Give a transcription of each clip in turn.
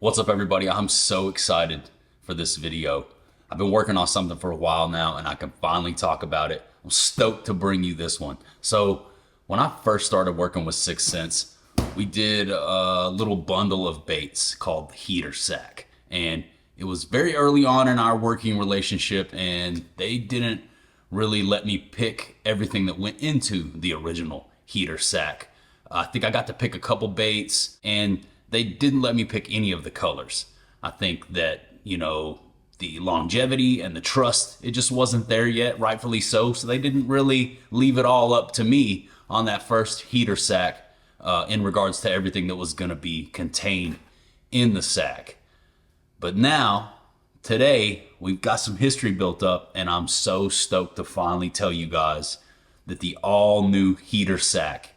What's up, everybody? I'm so excited for this video. I've been working on something for a while now and I can finally talk about it. I'm stoked to bring you this one. So when I first started working with 6th Sense, we did a little bundle of baits called the heater sack. And it was very early on in our working relationship and they didn't really let me pick everything that went into the original heater sack. I think I got to pick a couple baits and they didn't let me pick any of the colors. I think that, the longevity and the trust, it just wasn't there yet, rightfully so. So they didn't really leave it all up to me on that first heater sack in regards to everything that was going to be contained in the sack. But now, today, we've got some history built up and I'm so stoked to finally tell you guys that the all new heater sack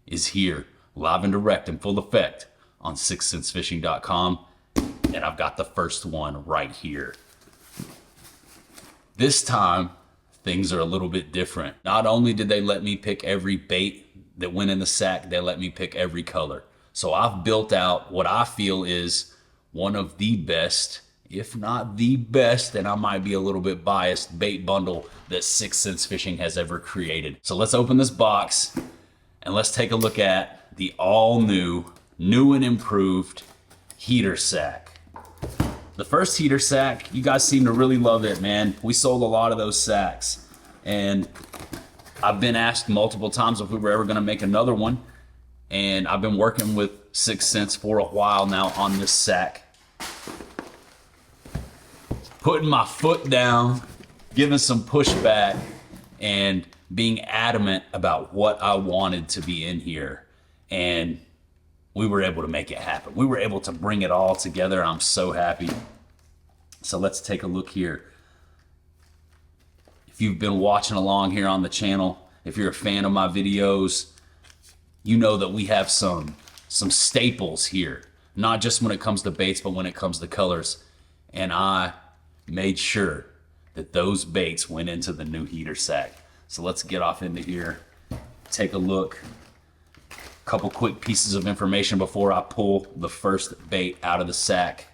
is here, live and direct in full effect on 6thsensefishing.com, and I've got the first one right here. This time, things are a little bit different. Not only did they let me pick every bait that went in the sack, they let me pick every color. So I've built out what I feel is one of the best, if not the best, and I might be a little bit biased, bait bundle that 6th Sense Fishing has ever created. So let's open this box and let's take a look at the all new and improved heater sack. The first heater sack, you guys seem to really love it, man. We sold a lot of those sacks and I've been asked multiple times if we were ever gonna make another one. And I've been working with 6th Sense for a while now on this sack. Putting my foot down, giving some pushback, and being adamant about what I wanted to be in here. And we were able to make it happen. We were able to bring it all together. I'm so happy. So let's take a look here. If you've been watching along here on the channel, if you're a fan of my videos, you know that we have some staples here, not just when it comes to baits, but when it comes to colors. And I made sure that those baits went into the new heater sack. So let's get off into here, take a look. Couple quick pieces of information before I pull the first bait out of the sack.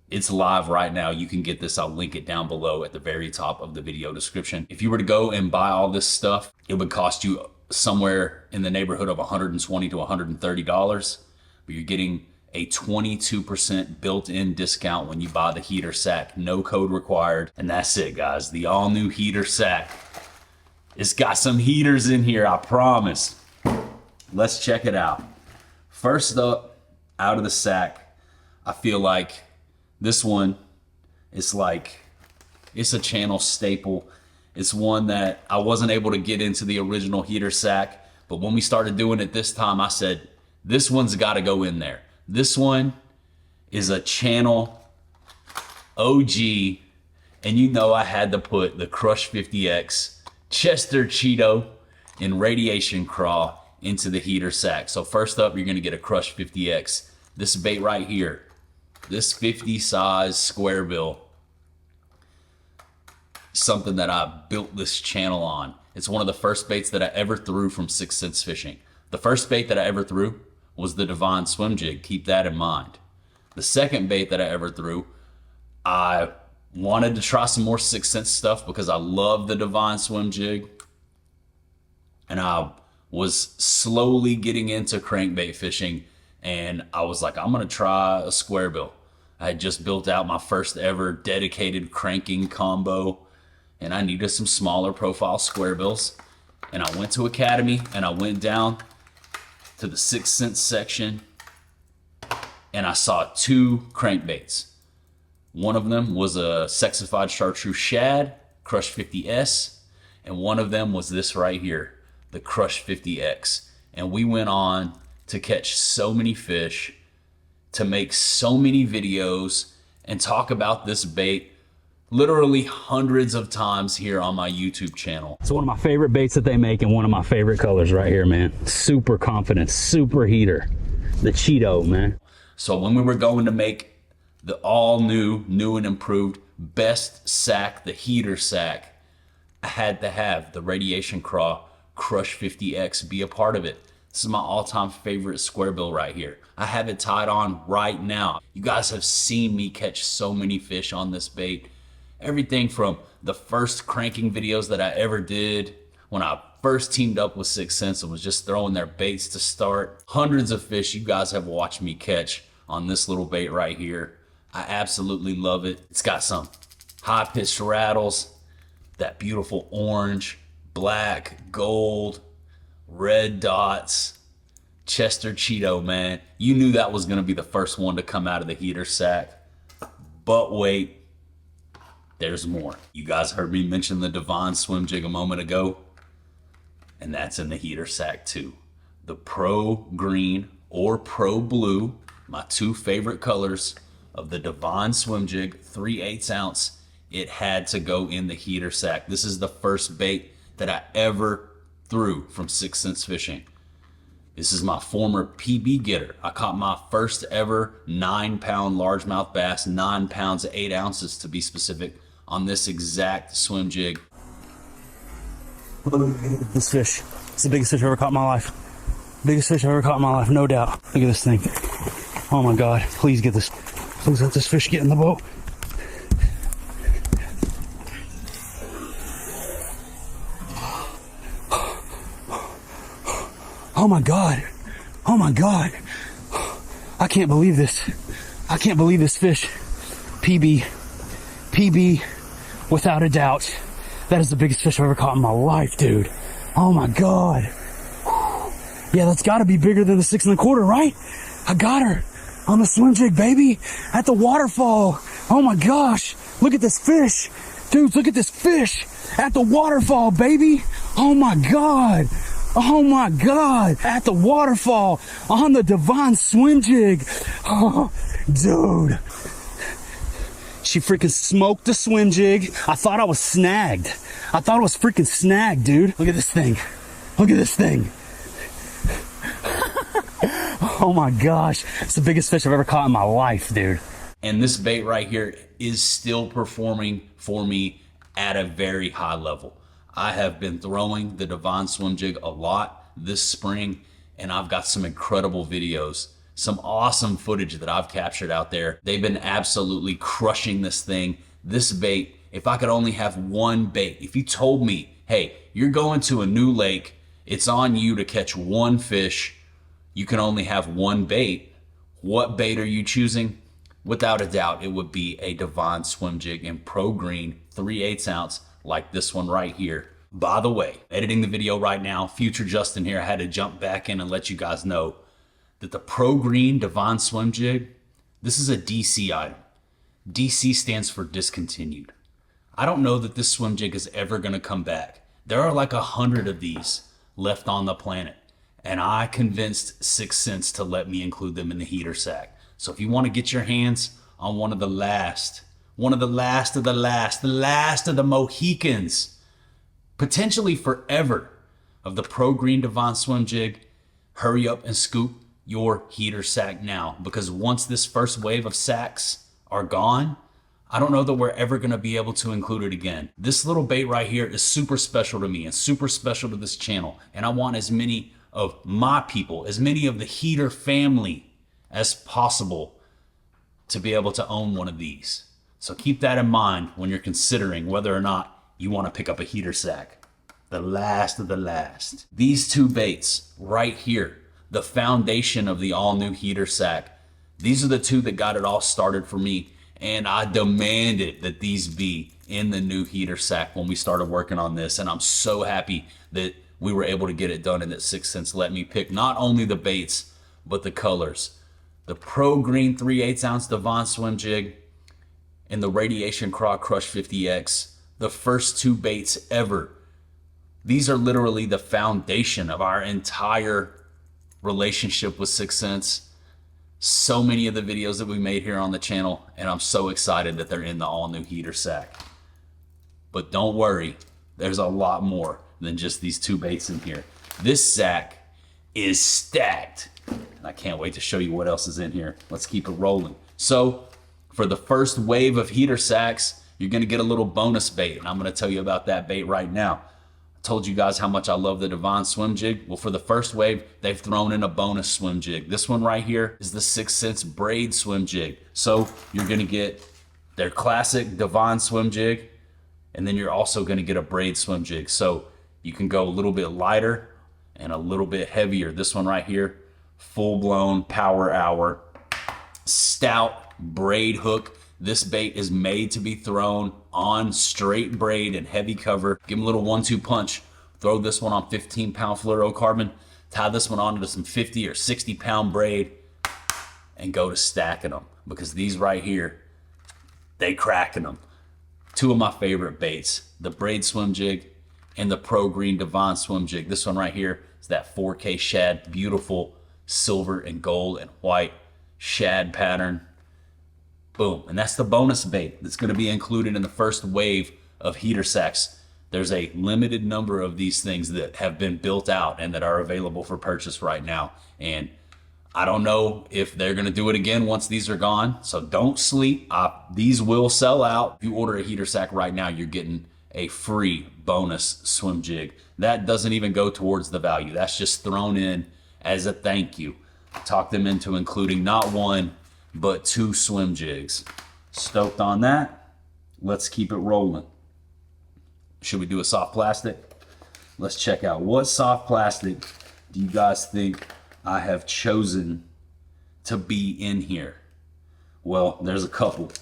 It's live right now. You can get this. I'll link it down below at the very top of the video description. If you were to go and buy all this stuff, it would cost you somewhere in the neighborhood of $120 to $130, but you're getting a 22% built-in discount when you buy the heater sack. No code required. And that's it, guys. The all new heater sack. It's got some heaters in here, I promise. Let's check it out. First up, out of the sack, I feel like this one is it's a channel staple. It's one that I wasn't able to get into the original heater sack, but when we started doing it this time, I said, this one's gotta go in there. This one is a channel OG, and I had to put the Crush 50X Chester Cheeto in radiation craw into the heater sack. So first up, you're gonna get a Crush 50X. This bait right here, this 50 size square bill, something that I built this channel on. It's one of the first baits that I ever threw from 6th Sense Fishing. The first bait that I ever threw was the Divine Swim Jig. Keep that in mind. The second bait that I ever threw, I wanted to try some more 6th Sense stuff because I love the Divine Swim Jig. And I was slowly getting into crankbait fishing and I was like, I'm gonna try a square bill. I had just built out my first ever dedicated cranking combo and I needed some smaller profile square bills. And I went to Academy and I went down to the 6th Sense section and I saw two crankbaits. One of them was a sexified chartreuse shad, Crush 50S, and one of them was this right here, the Crush 50X. And we went on to catch so many fish, to make so many videos, and talk about this bait literally hundreds of times here on my YouTube channel. It's one of my favorite baits that they make and one of my favorite colors right here, man. Super confident, super heater. The Cheeto, man. So when we were going to make the all new and improved best sack, the heater sack, I had to have the radiation craw Crush 50X be a part of it. This is my all-time favorite square bill right here. I have it tied on right now. You guys have seen me catch so many fish on this bait. Everything from the first cranking videos that I ever did, when I first teamed up with 6th Sense and was just throwing their baits to start. Hundreds of fish you guys have watched me catch on this little bait right here. I absolutely love it. It's got some high-pitched rattles, that beautiful orange, black, gold, red dots, Chester Cheeto, man. You knew that was gonna be the first one to come out of the heater sack. But wait, there's more. You guys heard me mention the Devon swim jig a moment ago, and that's in the heater sack too. The Pro Green or Pro Blue, my two favorite colors of the Devon swim jig, 3/8 ounce. It had to go in the heater sack. This is the first bait that I ever threw from 6th Sense Fishing. This is my former PB getter. I caught my first ever 9-pound largemouth bass, 9 pounds 8 ounces to be specific, on this exact swim jig. This fish, it's the biggest fish I've ever caught in my life. Biggest fish I've ever caught in my life, no doubt. Look at this thing. Oh my God, please get this. Please let this fish get in the boat. Oh my God. Oh my God. I can't believe this. I can't believe this fish. PB, without a doubt. That is the biggest fish I've ever caught in my life, dude. Oh my God. Yeah, that's gotta be bigger than the 6 1/4, right? I got her on the swim jig, baby, at the waterfall. Oh my gosh. Look at this fish. Dudes, look at this fish at the waterfall, baby. Oh my God. Oh my God, at the waterfall on the Devon swim jig. Oh, dude. She freaking smoked the swim jig. I thought I was snagged. I thought I was freaking snagged, dude. Look at this thing. Look at this thing. Oh my gosh, it's the biggest fish I've ever caught in my life, dude. And this bait right here is still performing for me at a very high level. I have been throwing the Devon swim jig a lot this spring, and I've got some incredible videos, some awesome footage that I've captured out there. They've been absolutely crushing this thing. This bait, if I could only have one bait, if you told me, hey, you're going to a new lake, it's on you to catch one fish, you can only have one bait, what bait are you choosing? Without a doubt, it would be a Devon swim jig in Pro Green, 3/8 ounce, like this one right here. By the way, editing the video right now, future Justin here, I had to jump back in and let you guys know that the Pro Green Devon swim jig, this is a DC item. DC stands for discontinued. I don't know that this swim jig is ever gonna come back. There are like 100 of these left on the planet, and I convinced 6th Sense to let me include them in the heater sack. So if you wanna get your hands on one of the last of the Mohicans, potentially forever, of the Pro Green Devon swim jig, hurry up and scoop your heater sack now, because once this first wave of sacks are gone, I don't know that we're ever going to be able to include it again. This little bait right here is super special to me and super special to this channel, and I want as many of my people, as many of the heater family as possible to be able to own one of these. So keep that in mind when you're considering whether or not you want to pick up a heater sack. The last of the last. These two baits right here, the foundation of the all-new heater sack, these are the two that got it all started for me, and I demanded that these be in the new heater sack when we started working on this, and I'm so happy that we were able to get it done and that 6th Sense let me pick not only the baits, but the colors. The Pro Green 3/8 ounce Devon swim jig and the Radiation Craw Crush 50X, the first two baits ever. These are literally the foundation of our entire relationship with 6th Sense. So many of the videos that we made here on the channel, and I'm so excited that they're in the all new heater sack. But don't worry, there's a lot more than just these two baits in here. This sack is stacked, and I can't wait to show you what else is in here. Let's keep it rolling. So for the first wave of heater sacks, you're gonna get a little bonus bait, and I'm gonna tell you about that bait right now. Told you guys how much I love the Devon swim jig. Well, for the first wave, they've thrown in a bonus swim jig. This one right here is the 6 Sense braid swim jig. So you're gonna get their classic Devon swim jig, and then you're also gonna get a braid swim jig. So you can go a little bit lighter and a little bit heavier. This one right here, full blown power hour, stout braid hook. This bait is made to be thrown on straight braid and heavy cover. Give them a little 1-2 punch. Throw this one on 15-pound fluorocarbon. Tie this one onto some 50 or 60-pound braid and go to stacking them, because these right here, they cracking them. Two of my favorite baits, the braid swim jig and the Pro Green Devon swim jig. This one right here is that 4K shad, beautiful silver and gold and white shad pattern. Boom. And that's the bonus bait that's going to be included in the first wave of heater sacks. There's a limited number of these things that have been built out and that are available for purchase right now. And I don't know if they're going to do it again once these are gone. So don't sleep. These will sell out. If you order a heater sack right now, you're getting a free bonus swim jig. That doesn't even go towards the value. That's just thrown in as a thank you. Talk them into including not one, but 2 swim jigs. Stoked on that. Let's keep it rolling. Should we do a soft plastic? Let's check out what soft plastic do you guys think I have chosen to be in here. Well, there's a couple.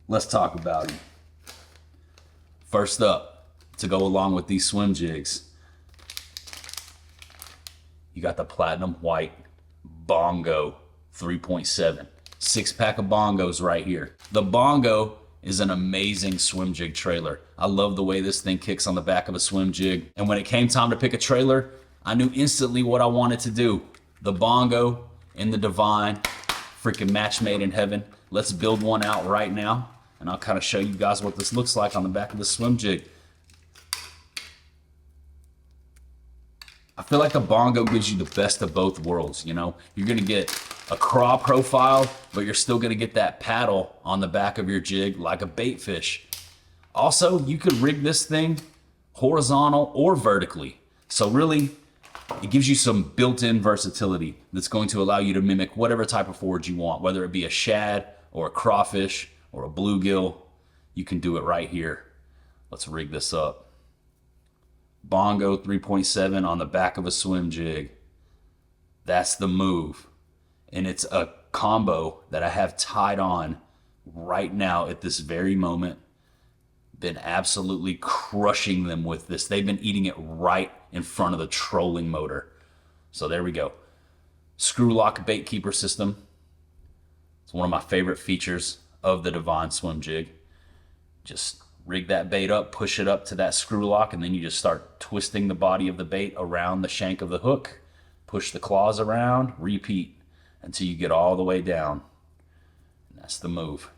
Let's talk about them. First up, to go along with these swim jigs, you got the platinum white Bongo 3.7. 6-pack of Bongos right here. The Bongo is an amazing swim jig trailer. I love the way this thing kicks on the back of a swim jig. And when it came time to pick a trailer, I knew instantly what I wanted to do. The Bongo and the Devon, freaking match made in heaven. Let's build one out right now, and I'll kind of show you guys what this looks like on the back of the swim jig. I feel like the Bongo gives you the best of both worlds, you know? You're gonna get a craw profile, but you're still gonna get that paddle on the back of your jig like a bait fish. Also, you could rig this thing horizontal or vertically. So really, it gives you some built-in versatility that's going to allow you to mimic whatever type of forage you want, whether it be a shad or a crawfish or a bluegill. You can do it right here. Let's rig this up. Bongo 3.7 on the back of a swim jig. That's the move. And it's a combo that I have tied on right now at this very moment. Been absolutely crushing them with this. They've been eating it right in front of the trolling motor. So there we go. Screw lock bait keeper system. It's one of my favorite features of the Devon swim jig. Just rig that bait up, push it up to that screw lock, and then you just start twisting the body of the bait around the shank of the hook. Push the claws around, repeat until you get all the way down. And that's the move.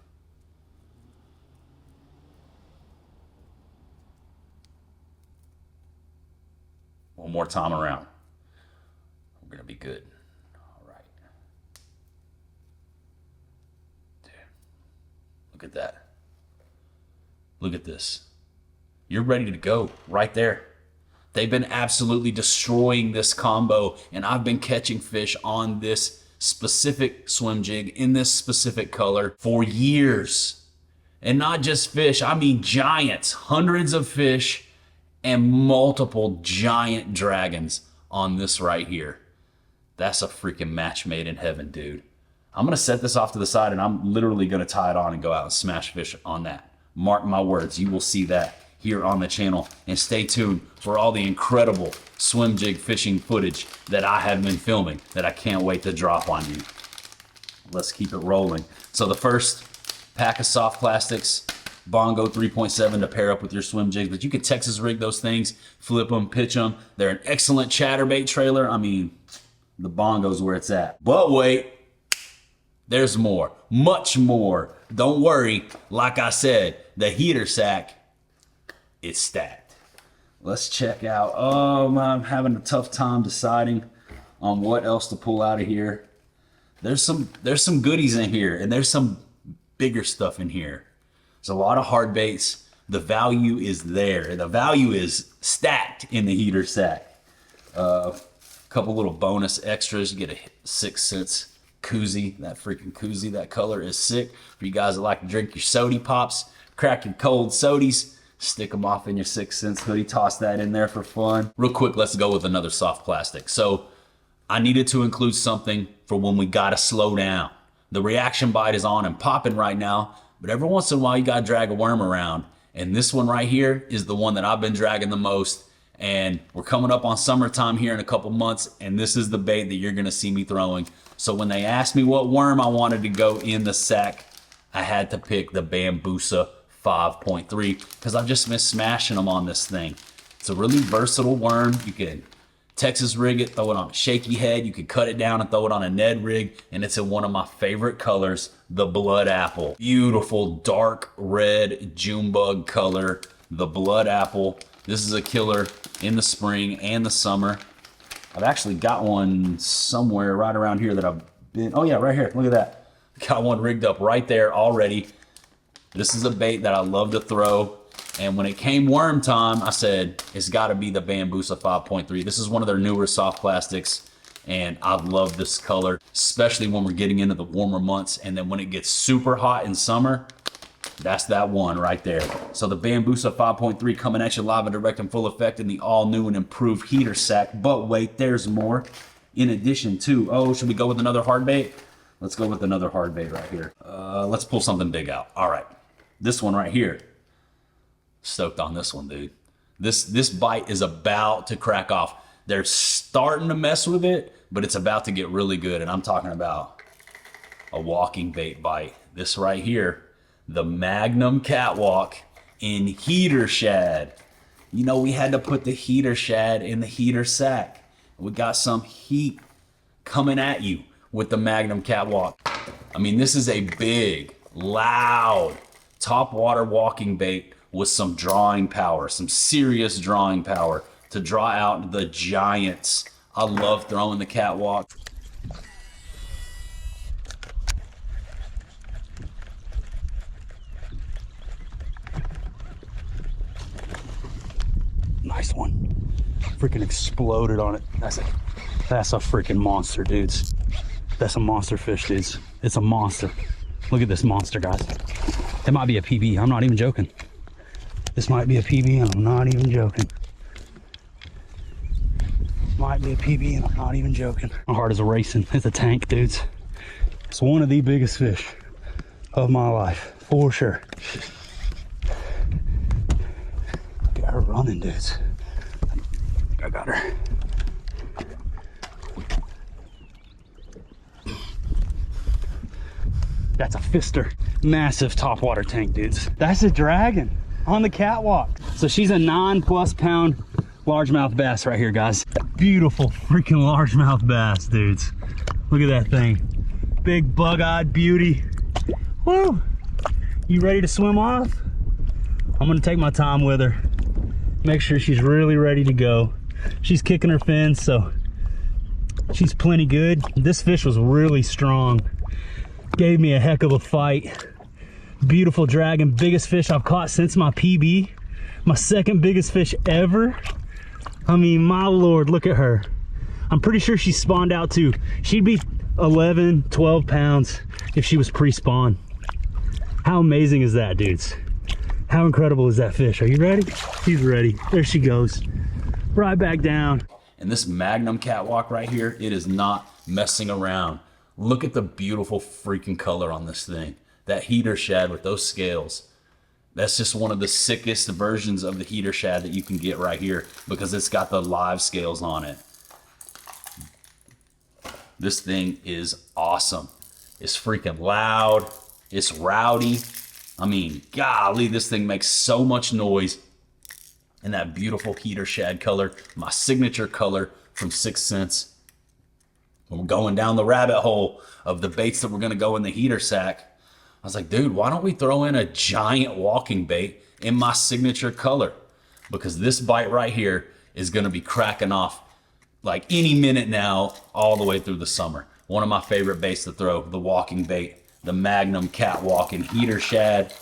One more time around. We're gonna be good. All right. Dude, look at that. Look at this. You're ready to go right there. They've been absolutely destroying this combo, and I've been catching fish on this specific swim jig in this specific color for years. And not just fish, I mean giants, hundreds of fish and multiple giant dragons on this right here. That's a freaking match made in heaven, dude. I'm gonna set this off to the side and I'm literally gonna tie it on and go out and smash fish on that. Mark my words, you will see that here on the channel. And stay tuned for all the incredible swim jig fishing footage that I have been filming that I can't wait to drop on you. Let's keep it rolling. So the first pack of soft plastics, Bongo 3.7 to pair up with your swim jigs, but you can Texas rig those things, flip them, pitch them. They're an excellent chatterbait trailer. I mean, the Bongo's where it's at. But wait, there's more, much more. Don't worry, like I said, the heater sack, it's stacked. Let's check out, I'm having a tough time deciding on what else to pull out of here. There's some goodies in here, and there's some bigger stuff in here. There's a lot of hard baits, The value is there. The value is stacked in the heater sack. Couple little bonus extras. You get a 6 cents koozie. That freaking koozie, that color is sick. For you guys that like to drink your sody pops, crack your cold sodies, stick them off in your 6 cents hoodie, toss that in there for fun. Real quick, let's go with another soft plastic. So I needed to include something for when we gotta slow down. The reaction bite is on and popping right now, but every once in a while you gotta drag a worm around. And this one right here is the one that I've been dragging the most. And we're coming up on summertime here in a couple months, and this is the bait that you're gonna see me throwing. So when they asked me what worm I wanted to go in the sack, I had to pick the Bambooa 5.3 because I've just been smashing them on this thing. It's a really versatile worm. You can Texas rig it, throw it on a shaky head. You can cut it down and throw it on a Ned rig, and it's in one of my favorite colors, the blood apple. Beautiful dark red June bug color, the blood apple. This is a killer in the spring and the summer. I've actually got one somewhere right around here that I've been, oh yeah, right here, look at that. Got one rigged up right there already. This is a bait that I love to throw. And when it came worm time, I said, it's gotta be the Bambooa 5.3. This is one of their newer soft plastics, and I love this color, especially when we're getting into the warmer months. And then when it gets super hot in summer, that's that one right there. So the Bambooa 5.3 coming at you live and direct and full effect in the all new and improved heater sack. But wait, there's more. In addition to, oh, should we go with another hard bait? Let's go with another hard bait right here. Let's pull something big out. All right, this one right here. Stoked on this one, dude. This bite is about to crack off. They're starting to mess with it, but it's about to get really good. And I'm talking about a walking bait bite. This right here, the Magnum Catwalk in heater shad. You know, we had to put the heater shad in the heater sack. We got some heat coming at you with the Magnum Catwalk. I mean, this is a big, loud, topwater walking bait with some drawing power, some serious drawing power to draw out the giants. I love throwing the Catwalk. Nice one. Freaking exploded on it. That's a freaking monster, dudes. That's a monster fish, dudes. It's a monster. Look at this monster, guys. It might be a PB. I'm not even joking. This might be a PB, and I'm not even joking. Might be a PB, and I'm not even joking. My heart is racing. It's a tank, dudes. It's one of the biggest fish of my life, for sure. Got her running, dudes. I got her. That's a fister. Massive topwater tank, dudes. That's a dragon on the Catwalk. So she's a 9+ pound largemouth bass right here, guys. Beautiful freaking largemouth bass, dudes. Look at that thing. Big bug-eyed beauty. Woo! You ready to swim off? I'm gonna take my time with her. Make sure she's really ready to go. She's kicking her fins, so she's plenty good. This fish was really strong. Gave me a heck of a fight. Beautiful dragon, biggest fish I've caught since my PB. My second biggest fish ever. I mean, my Lord, look at her. I'm pretty sure she spawned out too. She'd be 11, 12 pounds if she was pre-spawn. How amazing is that, dudes? How incredible is that fish? Are you ready? She's ready. There she goes. Right back down. And this Magnum Catwalk right here, it is not messing around. Look at the beautiful freaking color on this thing. That heater shad with those scales. That's just one of the sickest versions of the heater shad that you can get right here because it's got the live scales on it. This thing is awesome. It's freaking loud. It's rowdy. I mean, golly, this thing makes so much noise. And that beautiful heater shad color, my signature color from 6 cents. When we're going down the rabbit hole of the baits that we're gonna go in the heater sack, I was like, dude, why don't we throw in a giant walking bait in my signature color? Because this bite right here is gonna be cracking off like any minute now, all the way through the summer. One of my favorite baits to throw, the walking bait, the Magnum Catwalk and heater shad.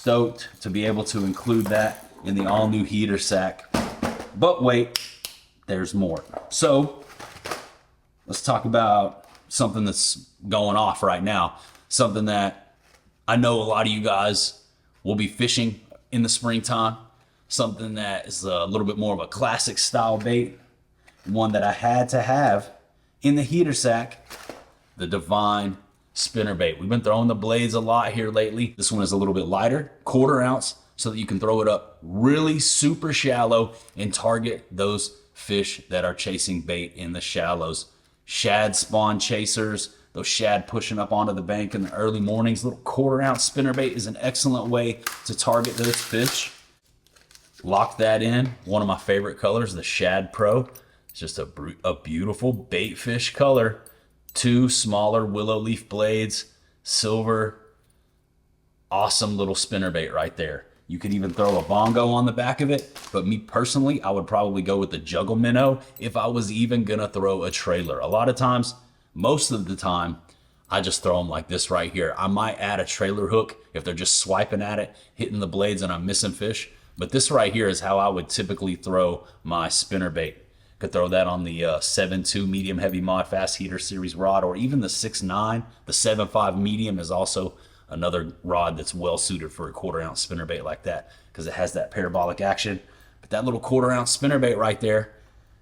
stoked to be able to include that in the all new heater sack. But wait, there's more. So let's talk about something that's going off right now. Something that I know a lot of you guys will be fishing in the springtime. Something that is a little bit more of a classic style bait. One that I had to have in the heater sack, the Divine spinnerbait. We've been throwing the blades a lot here lately. This one is a little bit lighter, 1/4 ounce, so that you can throw it up really super shallow and target those fish that are chasing bait in the shallows. Shad spawn chasers, those shad pushing up onto the bank in the early mornings. Little 1/4 ounce spinnerbait is an excellent way to target those fish. Lock that in. One of my favorite colors, the Shad Pro. It's just a beautiful bait fish color. 2 smaller willow leaf blades, silver. Awesome little spinnerbait right there. You could even throw a bongo on the back of it, but me personally, I would probably go with the juggle minnow if I was even gonna throw a trailer. A lot of times, most of the time, I just throw them like this right here. I might add a trailer hook if they're just swiping at it, hitting the blades and I'm missing fish. But this right here is how I would typically throw my spinnerbait. Could throw that on the 7.2 medium heavy mod fast heater series rod, or even the 6.9. The 7.5 medium is also another rod that's well suited for a 1/4 ounce spinnerbait like that because it has that parabolic action. But that little 1/4 ounce spinnerbait right there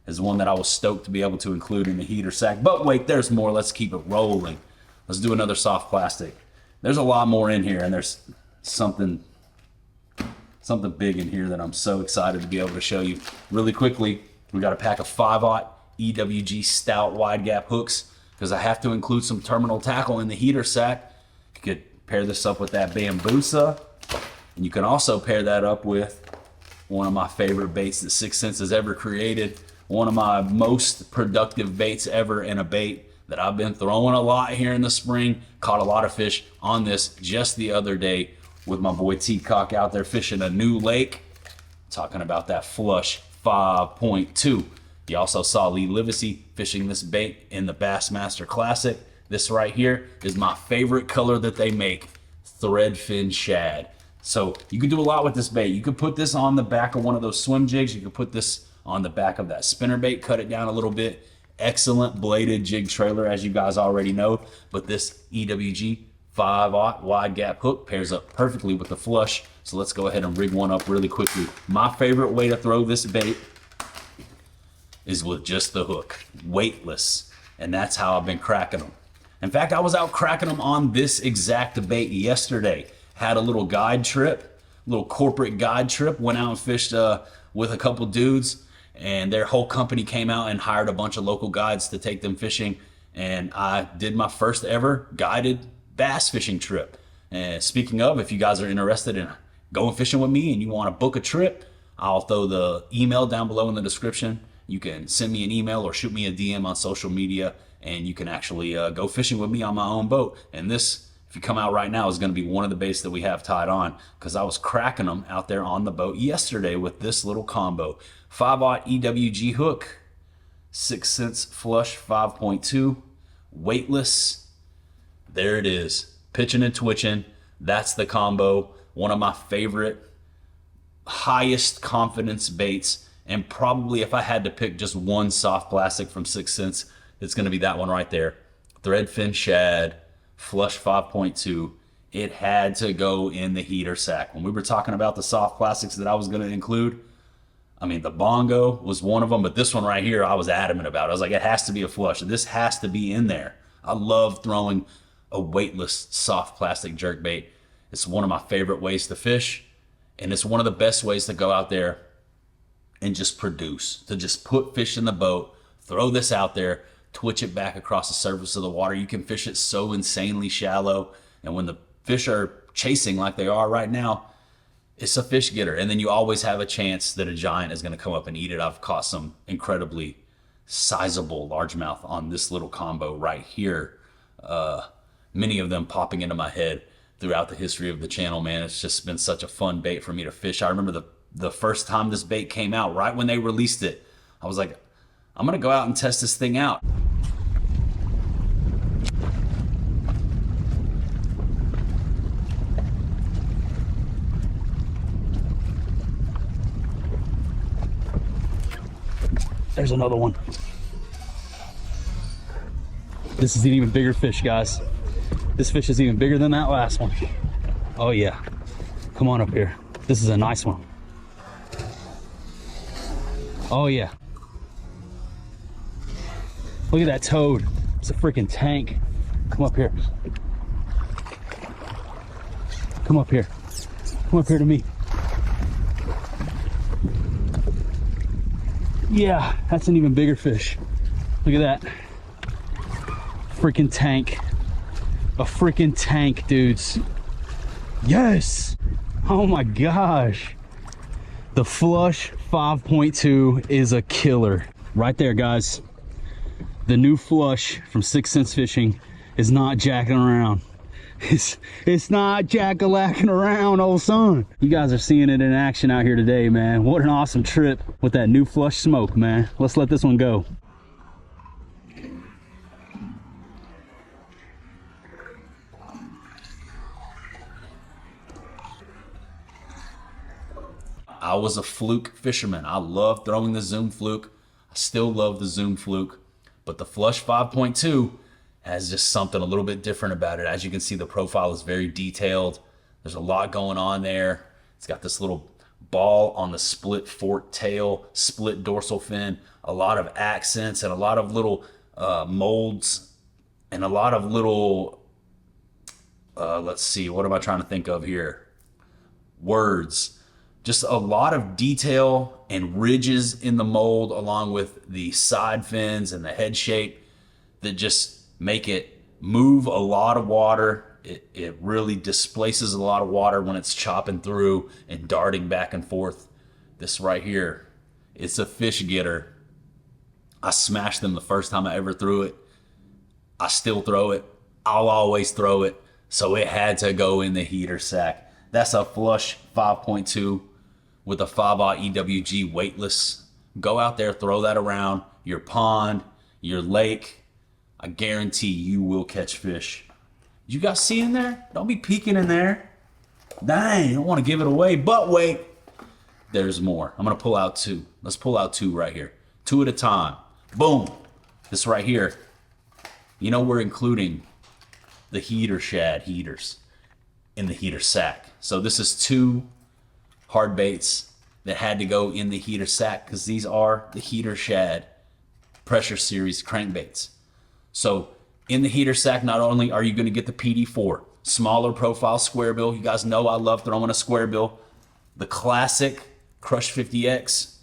is one that I was stoked to be able to include in the heater sack. But wait, there's more. Let's keep it rolling. Let's do another soft plastic. There's a lot more in here, and there's something big in here that I'm so excited to be able to show you really quickly. We got a pack of 5/0 EWG stout wide gap hooks because I have to include some terminal tackle in the heater sack. You could pair this up with that Bambooa, and you can also pair that up with one of my favorite baits that 6th Sense has ever created. One of my most productive baits ever, and a bait that I've been throwing a lot here in the spring. Caught a lot of fish on this just the other day with my boy T-Cock out there fishing a new lake. Talking about that Flush 5.2. You also saw Lee Livesey fishing this bait in the Bassmaster Classic. This right here is my favorite color that they make, threadfin shad. So you can do a lot with this bait. You could put this on the back of one of those swim jigs. You could put this on the back of that spinnerbait, cut it down a little bit. Excellent bladed jig trailer, as you guys already know. But this EWG 5/0 wide gap hook pairs up perfectly with the Flush. So let's go ahead and rig one up really quickly. My favorite way to throw this bait is with just the hook, weightless. And that's how I've been cracking them. In fact, I was out cracking them on this exact bait yesterday. Had a little guide trip, little corporate guide trip. Went out and fished with a couple dudes, and their whole company came out and hired a bunch of local guides to take them fishing. And I did my first ever guided bass fishing trip. And speaking of, if you guys are interested in going fishing with me and you want to book a trip, I'll throw the email down below in the description. You can send me an email or shoot me a DM on social media, and you can actually go fishing with me on my own boat. And this, if you come out right now, is going to be one of the baits that we have tied on, because I was cracking them out there on the boat yesterday with this little combo. 5/0 EWG hook, 6th Sense Flush 5.2, weightless. There it is, pitching and twitching. That's the combo. One of my favorite, highest confidence baits. And probably if I had to pick just one soft plastic from 6th Sense, it's going to be that one right there. Threadfin shad, Flush 5.2. It had to go in the heater sack. When we were talking about the soft plastics that I was going to include, I mean, the Bongo was one of them, but this one right here, I was adamant about. I was like, it has to be a Flush. This has to be in there. I love throwing a weightless soft plastic jerkbait. It's one of my favorite ways to fish, and it's one of the best ways to go out there and just produce, to just put fish in the boat, throw this out there, twitch it back across the surface of the water. You can fish it so insanely shallow, and when the fish are chasing like they are right now, it's a fish getter. And then you always have a chance that a giant is going to come up and eat it. I've caught some incredibly sizable largemouth on this little combo right here. Many of them popping into my head throughout the history of the channel, man. It's just been such a fun bait for me to fish. I remember the first time this bait came out, right when they released it, I was like, I'm going to go out and test this thing out. There's another one. This is an even bigger fish, guys. This fish is even bigger than that last one. Oh yeah. Come on up here. This is a nice one. Oh yeah. Look at that toad. It's a freaking tank. Come up here. Come up here. Come up here to me. Yeah, that's an even bigger fish. Look at that. Freaking tank. A freaking tank, dudes. Yes! Oh my gosh. The Flush 5.2 is a killer. Right there, guys. The new Flush from 6 Sense Fishing is not jacking around. It's not jack-a-lacking around, old son. You guys are seeing it in action out here today, man. What an awesome trip with that new Flush smoke, man. Let's let this one go. I was a fluke fisherman. I love throwing the Zoom fluke. I still love the Zoom fluke, but the Flush 5.2 has just something a little bit different about it. As you can see, the profile is very detailed. There's a lot going on there. It's got this little ball on the split fork tail, split dorsal fin, a lot of accents and a lot of little molds and a lot of little, let's see, what am I trying to think of here? Words. Just a lot of detail and ridges in the mold, along with the side fins and the head shape that just make it move a lot of water. It really displaces a lot of water when it's chopping through and darting back and forth. This right here, it's a fish getter. I smashed them the first time I ever threw it. I still throw it. I'll always throw it. So it had to go in the heater sack. That's a Flush 5.2 with a 5/0 EWG weightless. Go out there, throw that around your pond, your lake. I guarantee you will catch fish. You guys see in there? Don't be peeking in there. Dang, I don't want to give it away, but wait. There's more. I'm going to pull out two. Let's pull out two right here. Two at a time. Boom. This right here. You know, we're including the heater shad heaters in the heater sack. So this is two hard baits that had to go in the heater sack because these are the heater shad pressure series crankbaits. So in the heater sack, not only are you going to get the PD4, smaller profile square bill. You guys know I love throwing a square bill. The classic Crush 50X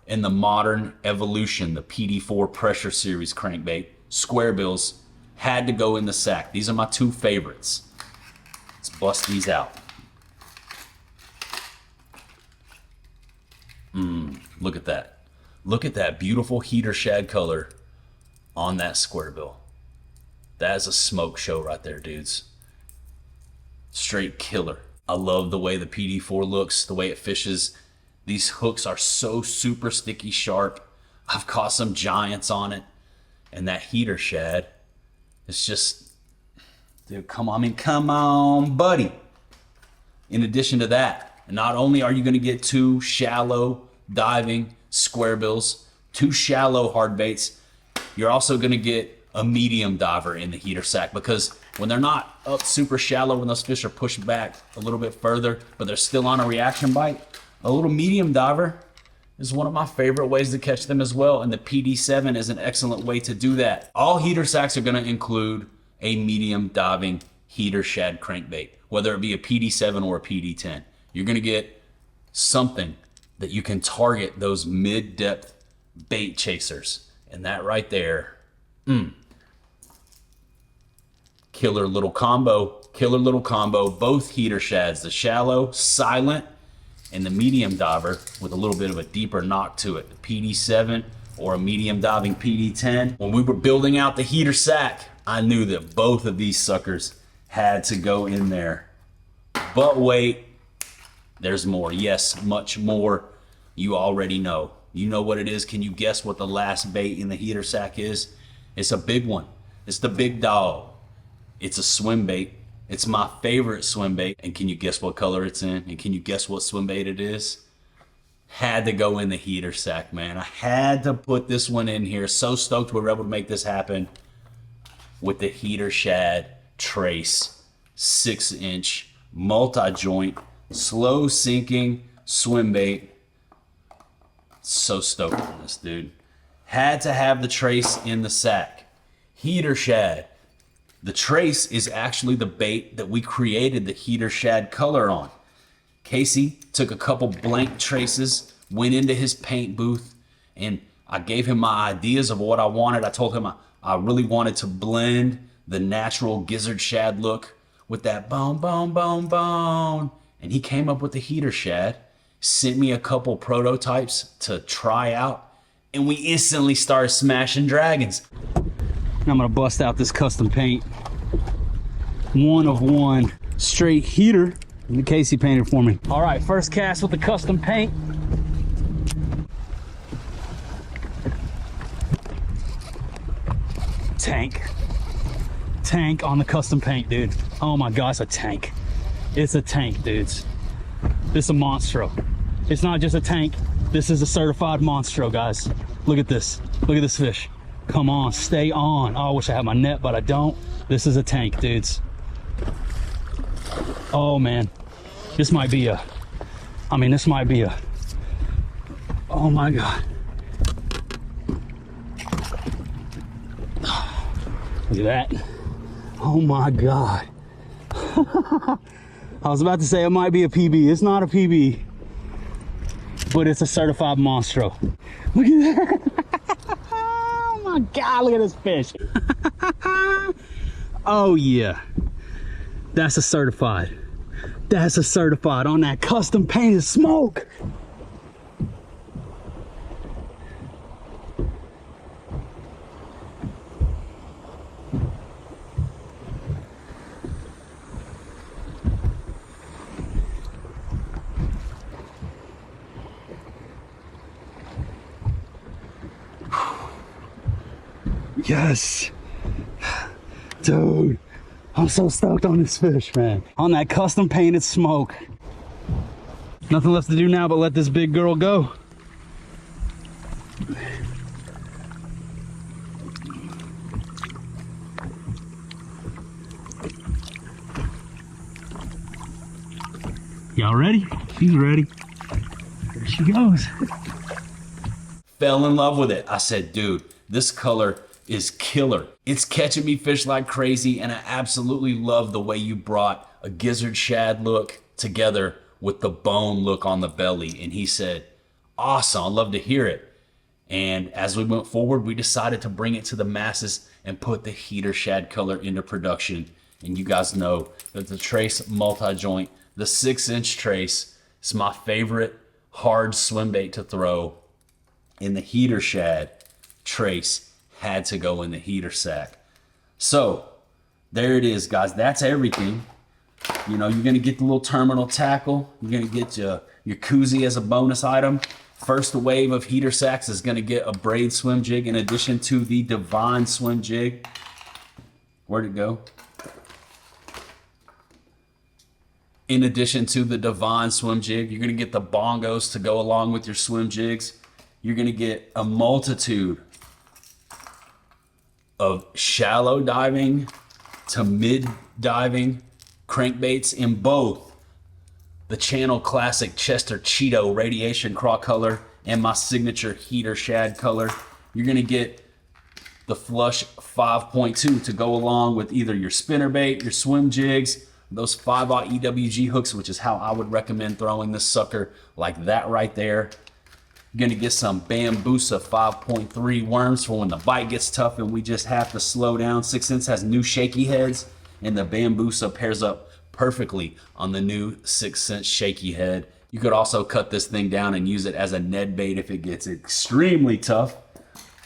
and the modern evolution, the PD4 pressure series crankbait. Square bills had to go in the sack. These are my two favorites. Let's bust these out. Look at that. Look at that beautiful heater shad color on that square bill. That is a smoke show right there, dudes. Straight killer. I love the way the PD4 looks, the way it fishes. These hooks are so super sticky sharp. I've caught some giants on it. And that heater shad, it's just, dude, come on, come on, buddy. In addition to that, not only are you going to get two shallow diving square bills, two shallow hard baits, you're also going to get a medium diver in the heater sack, because when they're not up super shallow, when those fish are pushed back a little bit further, but they're still on a reaction bite, a little medium diver is one of my favorite ways to catch them as well. And the PD7 is an excellent way to do that. All heater sacks are going to include a medium diving heater shad crankbait, whether it be a PD7 or a PD10. You're going to get something that you can target those mid-depth bait chasers. And that right there, killer little combo, both heater shads, the shallow, silent, and the medium diver with a little bit of a deeper knock to it, the PD7 or a medium diving PD10. When we were building out the heater sack, I knew that both of these suckers had to go in there. But wait, there's more. Yes, much more. You already know. You know what it is. Can you guess what the last bait in the heater sack is? It's a big one. It's the big dog. It's a swim bait. It's my favorite swim bait. And can you guess what color it's in? And can you guess what swim bait it is? had to go in the heater sack, man. I had to put this one in here. So stoked we were able to make this happen with the heater Shad Trace 6-inch multi-joint, slow sinking swim bait. So stoked on this, dude. Had to have the Trace in the sack. Heater Shad. The Trace is actually the bait that we created the heater Shad color on. Casey took a couple blank traces, went into his paint booth, and I gave him my ideas of what I wanted. I told him I really wanted to blend the natural gizzard shad look with that bone, bone, bone, bone. And he came up with the heater Shad, sent me a couple prototypes to try out, and we instantly started smashing dragons. And I'm gonna bust out this custom paint. 1 of 1 straight heater. And Casey painted for me. All right, first cast with the custom paint. Tank on the custom paint, dude. Oh my God, it's a tank. It's a tank, dudes. It's a monstro. It's not just a tank. This is a certified monstro, guys. Look at this. Look at this fish. Come on, stay on. Oh, I wish I had my net, but I don't. This is a tank, dudes. Oh man, this might be a, oh my God. Look at that. Oh my God. I was about to say it might be a PB. It's not a PB, but it's a certified monstro. Look at that. Oh my God, look at this fish. Oh yeah. That's a certified. That's a certified on that custom painted smoke. Yes. Dude. I'm so stoked on this fish, man. On that custom painted smoke. Nothing left to do now but let this big girl go. Y'all ready? She's ready. There she goes. Fell in love with it. I said, dude, this color is killer. It's catching me fish like crazy, and I absolutely love the way you brought a gizzard shad look together with the bone look on the belly. And he said, awesome, I'd love to hear it. And as we went forward, we decided to bring it to the masses and put the heater shad color into production. And you guys know that the Trace multi-joint, the 6-inch Trace, is my favorite hard swim bait to throw. And the heater shad Trace had to go in the heater sack. So there it is, guys. That's everything. You know, you're gonna get the little terminal tackle. You're gonna get your koozie as a bonus item. First wave of heater sacks is gonna get a braid swim jig in addition to the Divine swim jig. Where'd it go? In addition to the Divine swim jig, you're gonna get the Bongos to go along with your swim jigs. You're gonna get a multitude of shallow diving to mid diving crankbaits in both the Channel Classic Chester Cheeto radiation craw color and my signature heater shad color. You're gonna get the Flush 5.2 to go along with either your spinnerbait, your swim jigs, those 5/0 EWG hooks, which is how I would recommend throwing this sucker, like that right there. You're gonna get some Bambooa 5.3 worms for when the bite gets tough and we just have to slow down. 6-inch has new shaky heads, and the Bambooa pairs up perfectly on the new 6-inch shaky head. You could also cut this thing down and use it as a Ned bait if it gets extremely tough.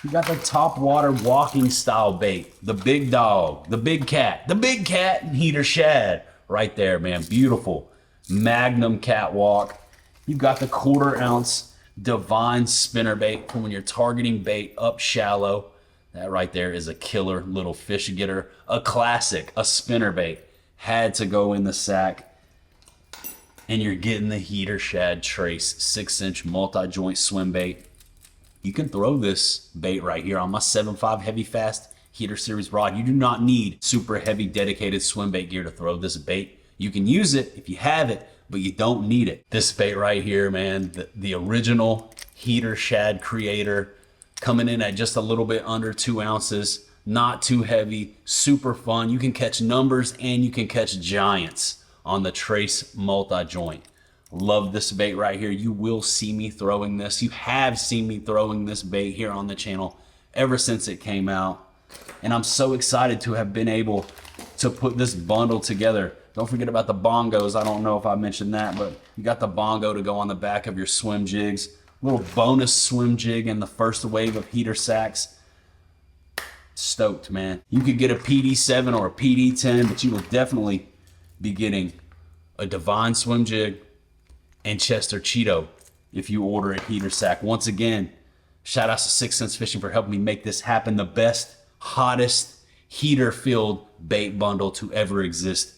You got the topwater walking style bait, the big dog, the big cat and heater shad right there, man. Beautiful Magnum Catwalk. You've got the 1/4 ounce Divine spinnerbait for when you're targeting bait up shallow. That right there is a killer little fish getter, a classic, a spinnerbait. Had to go in the sack. and you're getting the heater Shad Trace 6-inch multi-joint swim bait. You can throw this bait right here on my 7.5 heavy fast heater series rod. You do not need super heavy dedicated swim bait gear to throw this bait. You can use it if you have it, but you don't need it. This bait right here, man, the original heater shad creator, coming in at just a little bit under 2 ounces, not too heavy, super fun. You can catch numbers and you can catch giants on the Trace multi-joint. Love this bait right here. You will see me throwing this. You have seen me throwing this bait here on the channel ever since it came out. And I'm so excited to have been able to put this bundle together. Don't forget about the bongos. I don't know if I mentioned that, but you got the bongo to go on the back of your swim jigs. Little bonus swim jig in the first wave of heater sacks. Stoked, man. You could get a PD7 or a PD10, but you will definitely be getting a Divine swim jig and Chester Cheeto if you order a heater sack. Once again, shout out to 6 Cents Fishing for helping me make this happen. The best, hottest, heater-filled bait bundle to ever exist.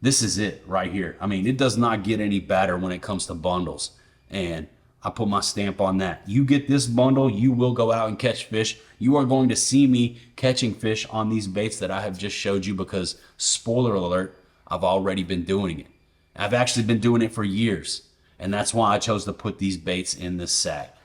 This is it right here. I mean, it does not get any better when it comes to bundles. And I put my stamp on that. You get this bundle, you will go out and catch fish. You are going to see me catching fish on these baits that I have just showed you because, spoiler alert, I've already been doing it. I've actually been doing it for years. And that's why I chose to put these baits in this sack.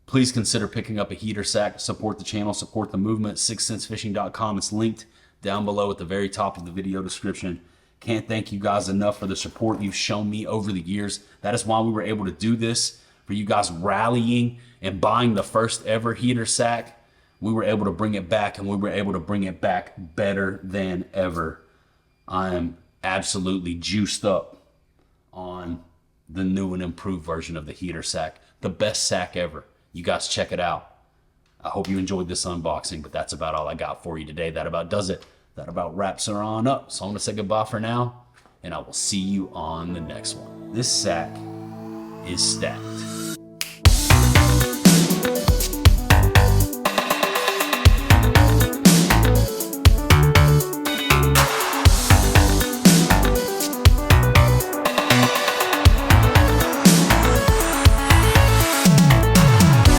Please consider picking up a heater sack. Support the channel, support the movement. 6centsfishing.com. It's linked down below at the very top of the video description. Can't thank you guys enough for the support you've shown me over the years. That is why we were able to do this. For you guys rallying and buying the first ever heater sack, we were able to bring it back, and we were able to bring it back better than ever. I am absolutely juiced up on the new and improved version of the heater sack. The best sack ever. You guys check it out. I hope you enjoyed this unboxing, but that's about all I got for you today. That about does it. That about wraps her on up. So I'm gonna say goodbye for now, and I will see you on the next one. This sack is stacked.